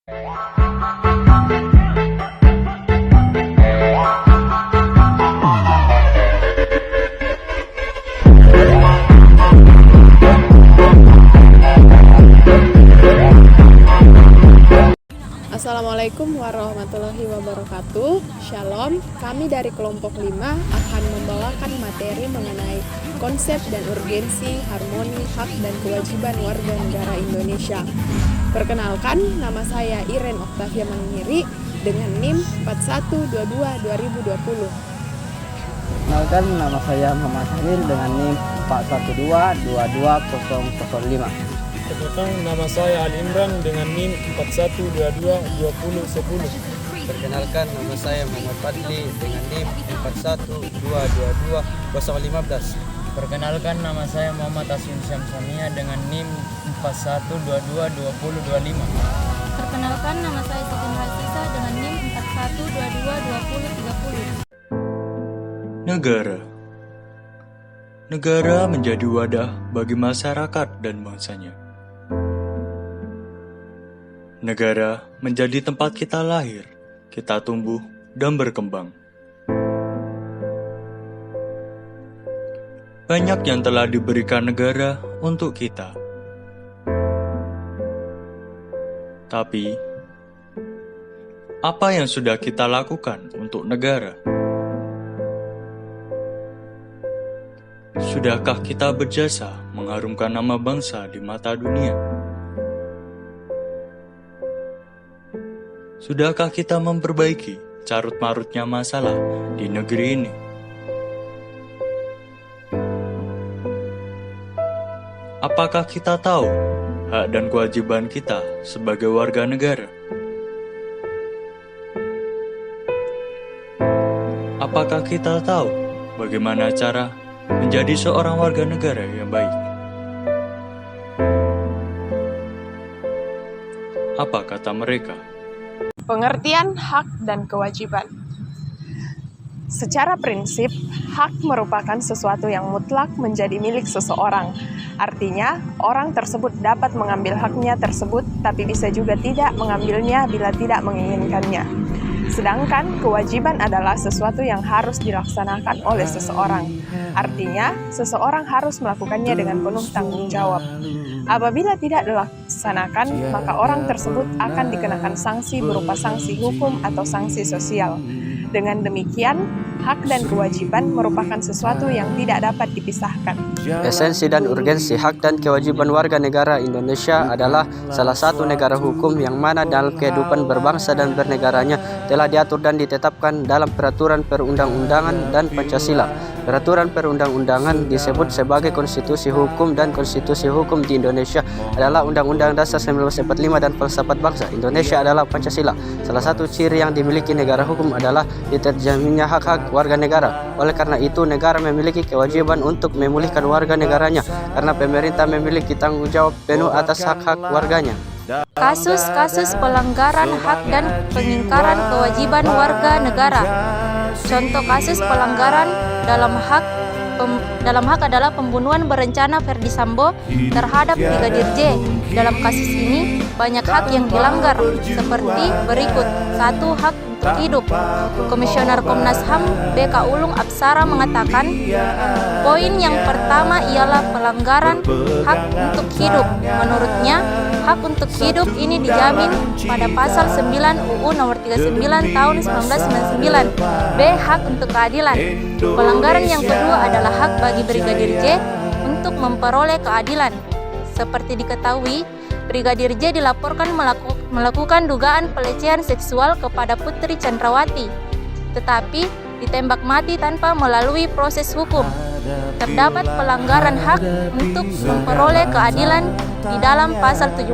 Assalamualaikum warahmatullahi wabarakatuh. Shalom, kami dari kelompok 5 akan membawakan materi mengenai konsep dan urgensi harmoni hak dan kewajiban warga negara Indonesia. Perkenalkan, nama saya Iren Oktavia Manggiri dengan NIM 4122-2020. Perkenalkan, nama saya Muhammad Halil dengan NIM 412-22005. Perkenalkan, nama saya Ali Imran dengan NIM 4122-2010. Perkenalkan, nama saya Muhammad Fadli dengan NIM 41222015. Perkenalkan, nama saya Muhammad Asim Syamsamia dengan NIM 4122-2025. Perkenalkan, nama saya Siti Nurhasisa dengan NIM 4122-2030. Negara menjadi wadah bagi masyarakat dan bangsanya. Negara menjadi tempat kita lahir, kita tumbuh dan berkembang. Banyak yang telah diberikan negara untuk kita. Tapi, apa yang sudah kita lakukan untuk negara? Sudahkah kita berjasa mengharumkan nama bangsa di mata dunia? Sudahkah kita memperbaiki carut-marutnya masalah di negeri ini? Apakah kita tahu hak dan kewajiban kita sebagai warga negara? Apakah kita tahu bagaimana cara menjadi seorang warga negara yang baik? Apa kata mereka? Pengertian hak dan kewajiban. Secara prinsip, hak merupakan sesuatu yang mutlak menjadi milik seseorang. Artinya, orang tersebut dapat mengambil haknya tersebut, tapi bisa juga tidak mengambilnya bila tidak menginginkannya. Sedangkan kewajiban adalah sesuatu yang harus dilaksanakan oleh seseorang. Artinya, seseorang harus melakukannya dengan penuh tanggung jawab. Apabila tidak dilaksanakan, maka orang tersebut akan dikenakan sanksi berupa sanksi hukum atau sanksi sosial. Dengan demikian, hak dan kewajiban merupakan sesuatu yang tidak dapat dipisahkan. Esensi dan urgensi hak dan kewajiban warga negara Indonesia adalah salah satu negara hukum yang mana dalam kehidupan berbangsa dan bernegaranya telah diatur dan ditetapkan dalam peraturan perundang-undangan dan Pancasila. Peraturan perundang-undangan disebut sebagai konstitusi hukum, dan konstitusi hukum di Indonesia adalah Undang-Undang Dasar 1945 dan Falsafat Bangsa Indonesia adalah Pancasila. Salah satu ciri yang dimiliki negara hukum adalah diterjaminnya hak-hak warga negara. Oleh karena itu, negara memiliki kewajiban untuk memulihkan warga negaranya, karena pemerintah memiliki tanggung jawab penuh atas hak-hak warganya. Kasus-kasus pelanggaran hak dan pengingkaran kewajiban warga negara. Contoh kasus pelanggaran dalam hak adalah pembunuhan berencana Ferdi Sambo terhadap Brigadir J. Dalam kasus ini, banyak hak yang dilanggar, seperti berikut. 1. Hak untuk hidup. Komisioner Komnas HAM BK Ulung Apsara mengatakan, poin yang pertama ialah pelanggaran hak untuk hidup. Menurutnya, hak untuk hidup ini dijamin pada pasal 9 UU nomor 39 tahun 1999. B. Hak untuk keadilan. Pelanggaran yang kedua adalah hak bagi Brigadir J untuk memperoleh keadilan. Seperti diketahui, Brigadir J dilaporkan melakukan dugaan pelecehan seksual kepada Putri Chandrawati, tetapi ditembak mati tanpa melalui proses hukum. Terdapat pelanggaran hak untuk memperoleh keadilan di dalam pasal 17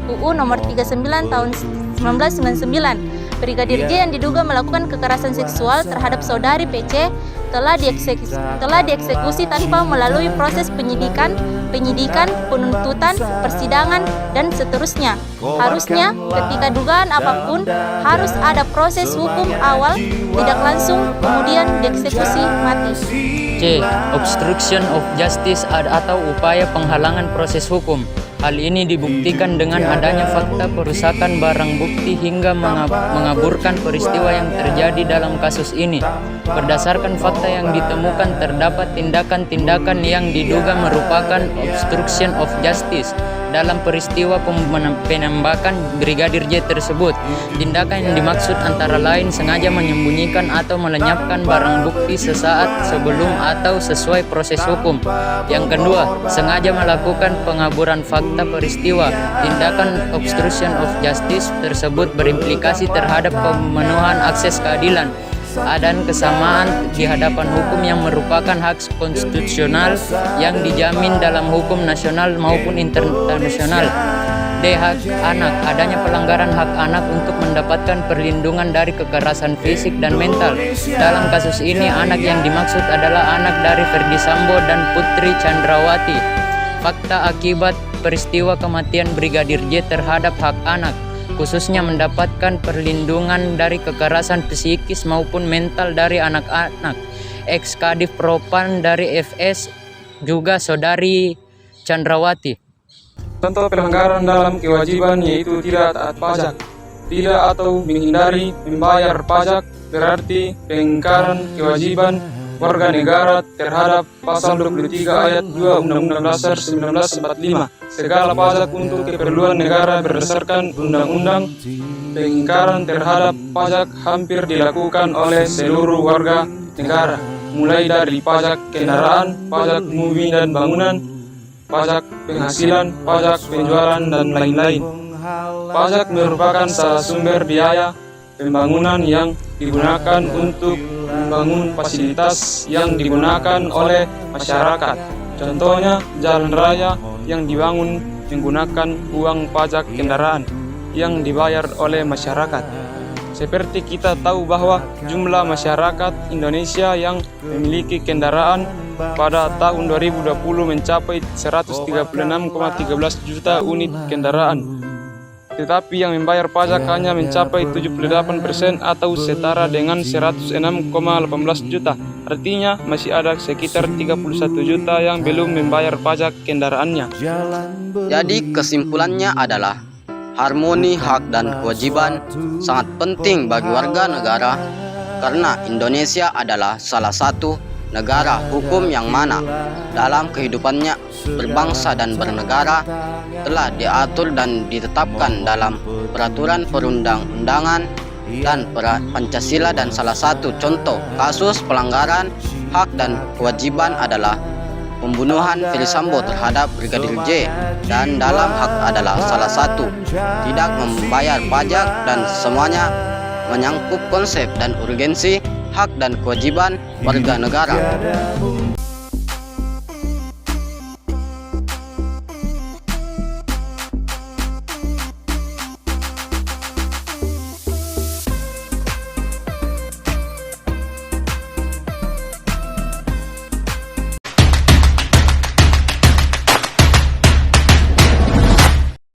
UU nomor 39 tahun 1999. Brigadir J yang diduga melakukan kekerasan seksual terhadap saudari PC telah dieksekusi tanpa melalui proses penyidikan, penuntutan, persidangan, dan seterusnya. Harusnya ketika dugaan apapun harus ada proses hukum awal, tidak langsung kemudian dieksekusi mati. C. Obstruction of justice atau upaya penghalangan proses hukum. Hal ini dibuktikan dengan adanya fakta perusakan barang bukti hingga mengaburkan peristiwa yang terjadi dalam kasus ini. Berdasarkan fakta yang ditemukan, terdapat tindakan-tindakan yang diduga merupakan obstruction of justice dalam peristiwa penembakan Brigadir J tersebut. Tindakan yang dimaksud antara lain sengaja menyembunyikan atau melenyapkan barang bukti sesaat sebelum atau sesuai proses hukum. Yang kedua, sengaja melakukan pengaburan fakta peristiwa. Tindakan obstruction of justice tersebut berimplikasi terhadap pemenuhan akses keadilan dan kesamaan di hadapan hukum yang merupakan hak konstitusional yang dijamin dalam hukum nasional maupun internasional. D. Hak anak. Adanya pelanggaran hak anak untuk mendapatkan perlindungan dari kekerasan fisik dan mental. Dalam kasus ini, anak yang dimaksud adalah anak dari Ferdi Sambo dan Putri Chandrawati. Fakta akibat peristiwa kematian Brigadir J terhadap hak anak, khususnya mendapatkan perlindungan dari kekerasan psikis maupun mental dari anak-anak. Ex-Kadif Propam dari FS juga Saudari Chandrawati. Contoh pelanggaran dalam kewajiban yaitu tidak taat pajak, tidak atau menghindari membayar pajak, berarti pengingkaran kewajiban warga negara terhadap pasal 23 ayat 2 Undang-Undang Dasar 1945. Segala pajak untuk keperluan negara berdasarkan undang-undang. Pengingkaran terhadap pajak hampir dilakukan oleh seluruh warga negara, mulai dari pajak kendaraan, pajak bumi dan bangunan, pajak penghasilan, pajak penjualan, dan lain-lain. Pajak merupakan salah sumber biaya pembangunan yang digunakan untuk membangun fasilitas yang digunakan oleh masyarakat. Contohnya, jalan raya yang dibangun menggunakan uang pajak kendaraan yang dibayar oleh masyarakat. Seperti kita tahu bahwa jumlah masyarakat Indonesia yang memiliki kendaraan pada tahun 2020 mencapai 136,13 juta unit kendaraan. Tetapi yang membayar pajak hanya mencapai 78% atau setara dengan 106,18 juta. Artinya masih ada sekitar 31 juta yang belum membayar pajak kendaraannya. Jadi kesimpulannya adalah harmoni hak dan kewajiban sangat penting bagi warga negara karena Indonesia adalah salah satu negara hukum yang mana dalam kehidupannya berbangsa dan bernegara telah diatur dan ditetapkan dalam peraturan perundang-undangan dan Pancasila, dan salah satu contoh kasus pelanggaran hak dan kewajiban adalah pembunuhan Ferdi Sambo terhadap Brigadir J, dan dalam hak adalah salah satu tidak membayar pajak, dan semuanya menyangkut konsep dan urgensi hak dan kewajiban warga negara.